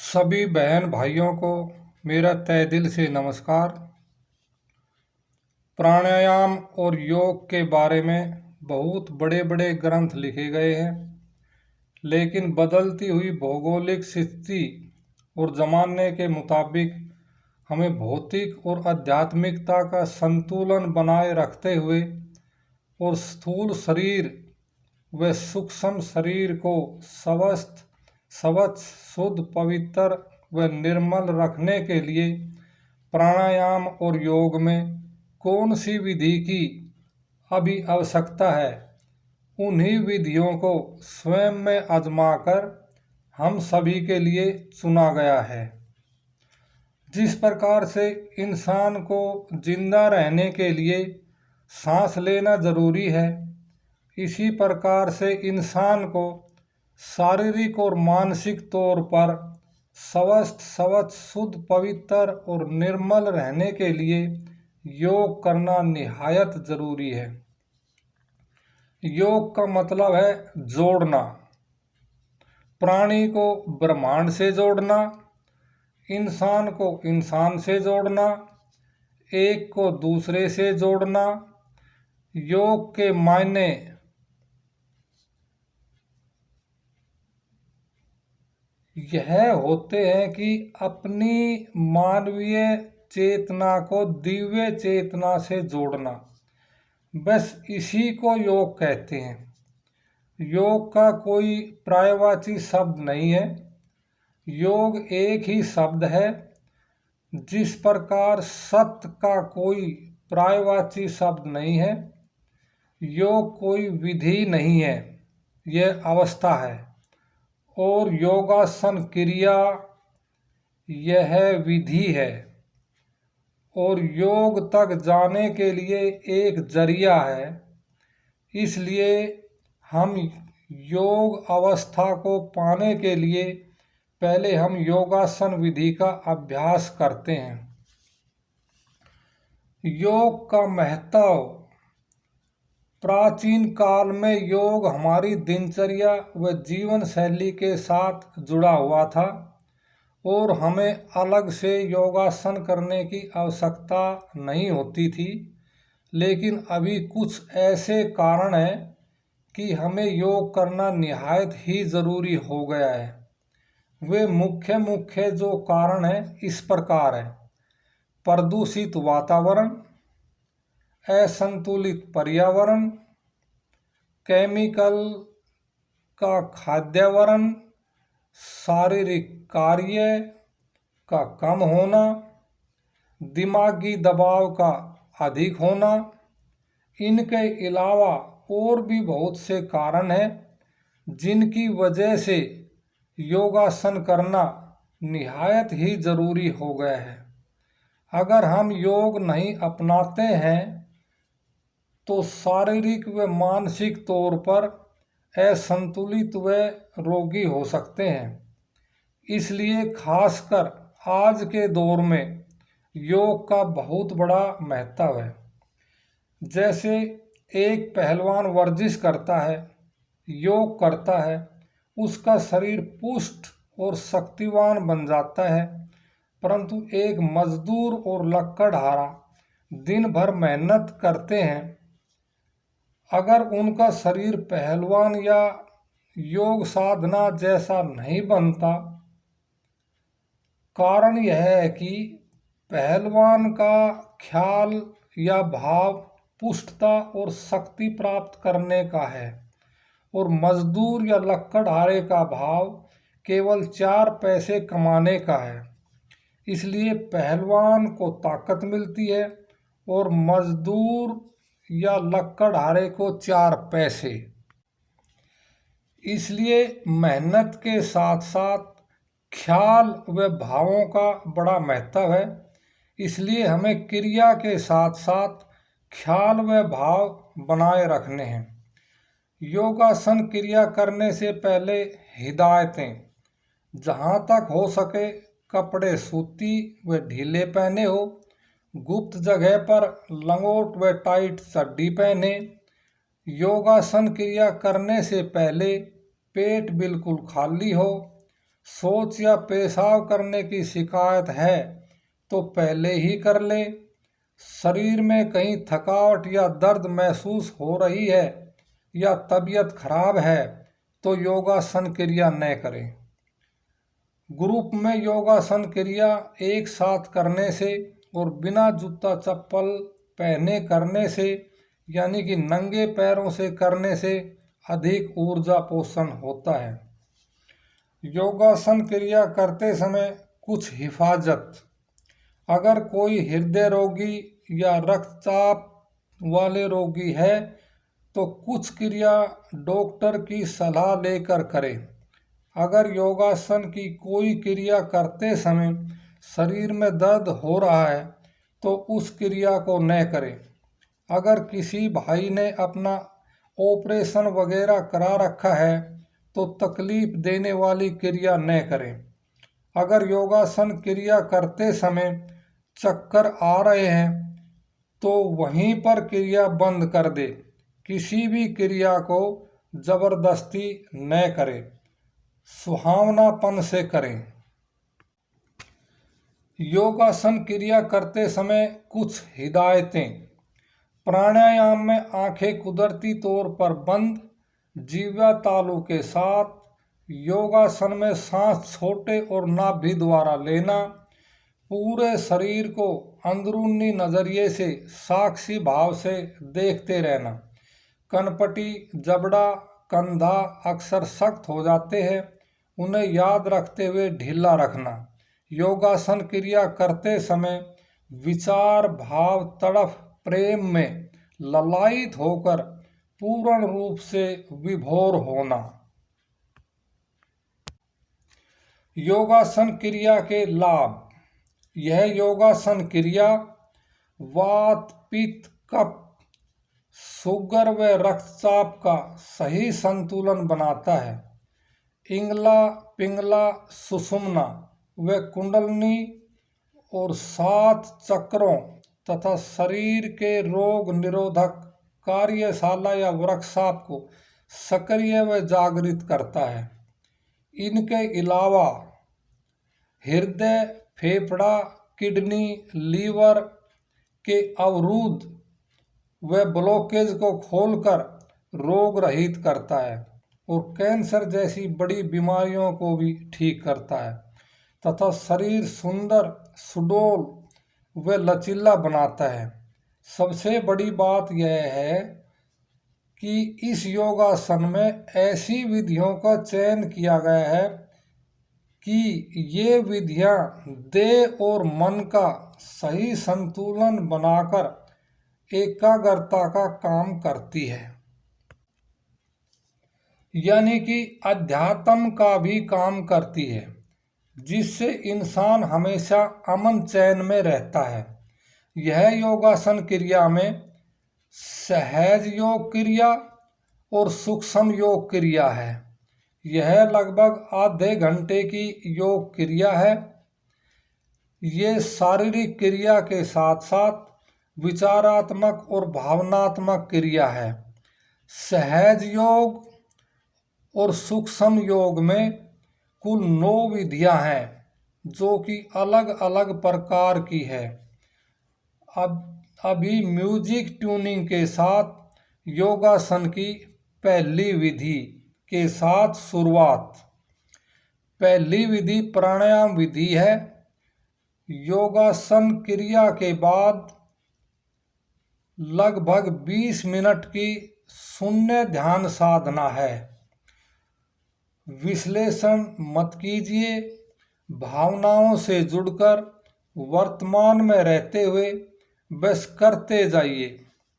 सभी बहन भाइयों को मेरा तहे दिल से नमस्कार। प्राणायाम और योग के बारे में बहुत बड़े बड़े ग्रंथ लिखे गए हैं, लेकिन बदलती हुई भौगोलिक स्थिति और ज़माने के मुताबिक हमें भौतिक और आध्यात्मिकता का संतुलन बनाए रखते हुए और स्थूल शरीर व सूक्ष्म शरीर को स्वस्थ, स्वच्छ, शुद्ध, पवित्र व निर्मल रखने के लिए प्राणायाम और योग में कौन सी विधि की अभी आवश्यकता है, उन्हीं विधियों को स्वयं में आजमाकर हम सभी के लिए चुना गया है। जिस प्रकार से इंसान को जिंदा रहने के लिए सांस लेना जरूरी है, इसी प्रकार से इंसान को शारीरिक और मानसिक तौर पर स्वस्थ, स्वच्छ, शुद्ध, पवित्र और निर्मल रहने के लिए योग करना निहायत जरूरी है। योग का मतलब है जोड़ना, प्राणी को ब्रह्मांड से जोड़ना, इंसान को इंसान से जोड़ना, एक को दूसरे से जोड़ना। योग के मायने यह होते हैं कि अपनी मानवीय चेतना को दिव्य चेतना से जोड़ना, बस इसी को योग कहते हैं। योग का कोई पर्यायवाची शब्द नहीं है। योग एक ही शब्द है। जिस प्रकार सत्य का कोई पर्यायवाची शब्द नहीं है, योग कोई विधि नहीं है, यह अवस्था है। और योगासन क्रिया यह विधि है और योग तक जाने के लिए एक जरिया है। इसलिए हम योग अवस्था को पाने के लिए पहले हम योगासन विधि का अभ्यास करते हैं। योग का महत्व, प्राचीन काल में योग हमारी दिनचर्या व जीवन शैली के साथ जुड़ा हुआ था और हमें अलग से योगासन करने की आवश्यकता नहीं होती थी। लेकिन अभी कुछ ऐसे कारण हैं कि हमें योग करना निहायत ही ज़रूरी हो गया है। वे मुख्य मुख्य जो कारण हैं इस प्रकार है: प्रदूषित वातावरण, असंतुलित पर्यावरण, केमिकल का खाद्यावरण, शारीरिक कार्य का कम होना, दिमागी दबाव का अधिक होना। इनके अलावा और भी बहुत से कारण हैं जिनकी वजह से योगासन करना निहायत ही जरूरी हो गया है। अगर हम योग नहीं अपनाते हैं तो शारीरिक व मानसिक तौर पर असंतुलित व रोगी हो सकते हैं। इसलिए खासकर आज के दौर में योग का बहुत बड़ा महत्व है। जैसे एक पहलवान वर्जिश करता है, योग करता है, उसका शरीर पुष्ट और शक्तिवान बन जाता है। परंतु एक मजदूर और लकड़हारा दिन भर मेहनत करते हैं, अगर उनका शरीर पहलवान या योग साधना जैसा नहीं बनता, कारण यह है कि पहलवान का ख्याल या भाव पुष्टता और शक्ति प्राप्त करने का है और मजदूर या लकड़हारे का भाव केवल 4 पैसे कमाने का है। इसलिए पहलवान को ताकत मिलती है और मजदूर या लकड़हारे को 4 पैसे। इसलिए मेहनत के साथ साथ ख्याल व भावों का बड़ा महत्व है। इसलिए हमें क्रिया के साथ साथ ख्याल व भाव बनाए रखने हैं। योगासन क्रिया करने से पहले हिदायतें, जहाँ तक हो सके कपड़े सूती व ढीले पहने हो, गुप्त जगह पर लंगोट व टाइट चड्डी पहने। योगासन क्रिया करने से पहले पेट बिल्कुल खाली हो, शौच या पेशाब करने की शिकायत है तो पहले ही कर ले। शरीर में कहीं थकावट या दर्द महसूस हो रही है या तबीयत खराब है तो योगासन क्रिया न करें। ग्रुप में योगासन क्रिया एक साथ करने से और बिना जूता चप्पल पहने करने से यानी कि नंगे पैरों से करने से अधिक ऊर्जा पोषण होता है। योगासन क्रिया करते समय कुछ हिफाजत, अगर कोई हृदय रोगी या रक्तचाप वाले रोगी है तो कुछ क्रिया डॉक्टर की सलाह लेकर करें। अगर योगासन की कोई क्रिया करते समय शरीर में दर्द हो रहा है तो उस क्रिया को न करें। अगर किसी भाई ने अपना ऑपरेशन वगैरह करा रखा है तो तकलीफ देने वाली क्रिया न करें। अगर योगासन क्रिया करते समय चक्कर आ रहे हैं तो वहीं पर क्रिया बंद कर दे। किसी भी क्रिया को जबरदस्ती न करें, सुहावनापन से करें। योगासन क्रिया करते समय कुछ हिदायतें। प्राणायाम में आंखें कुदरती तौर पर बंद, जीवा तालु के साथ। योगासन में सांस छोटे और नाभि द्वारा लेना। पूरे शरीर को अंदरूनी नजरिए से साक्षी भाव से देखते रहना। कनपटी, जबड़ा, कंधा अक्सर सख्त हो जाते हैं, उन्हें याद रखते हुए ढीला रखना। योगासन क्रिया करते समय विचार, भाव, तड़फ, प्रेम में ललायित होकर पूर्ण रूप से विभोर होना। योगासन क्रिया के लाभ। यह योगासन क्रिया वात, पित्त, कफ, शुगर व रक्तचाप का सही संतुलन बनाता है। इंगला, पिंगला, सुषुम्ना व कुंडलनी और 7 चक्रों तथा शरीर के रोग निरोधक कार्यशाला या वर्कशॉप को सक्रिय व जागृत करता है। इनके अलावा हृदय, फेफड़ा, किडनी, लीवर के अवरुद्ध व ब्लॉकेज को खोलकर रोग रहित करता है और कैंसर जैसी बड़ी बीमारियों को भी ठीक करता है तथा शरीर सुंदर, सुडौल व लचीला बनाता है। सबसे बड़ी बात यह है कि इस योगासन में ऐसी विधियों का चयन किया गया है कि ये विधियां देह और मन का सही संतुलन बनाकर एकाग्रता का काम करती है, यानी कि अध्यात्म का भी काम करती है, जिससे इंसान हमेशा अमन चैन में रहता है। यह योगासन क्रिया में सहज योग क्रिया और सूक्ष्म योग क्रिया है। यह लगभग आधे घंटे की योग क्रिया है। ये शारीरिक क्रिया के साथ साथ विचारात्मक और भावनात्मक क्रिया है। सहज योग और सूक्ष्म योग में कुल 9 विधियां हैं जो कि अलग अलग प्रकार की है। अब अभी म्यूजिक ट्यूनिंग के साथ योगासन की पहली विधि के साथ शुरुआत। पहली विधि प्राणायाम विधि है। योगासन क्रिया के बाद लगभग 20 मिनट की शून्य ध्यान साधना है। विश्लेषण मत कीजिए, भावनाओं से जुड़कर वर्तमान में रहते हुए बस करते जाइए।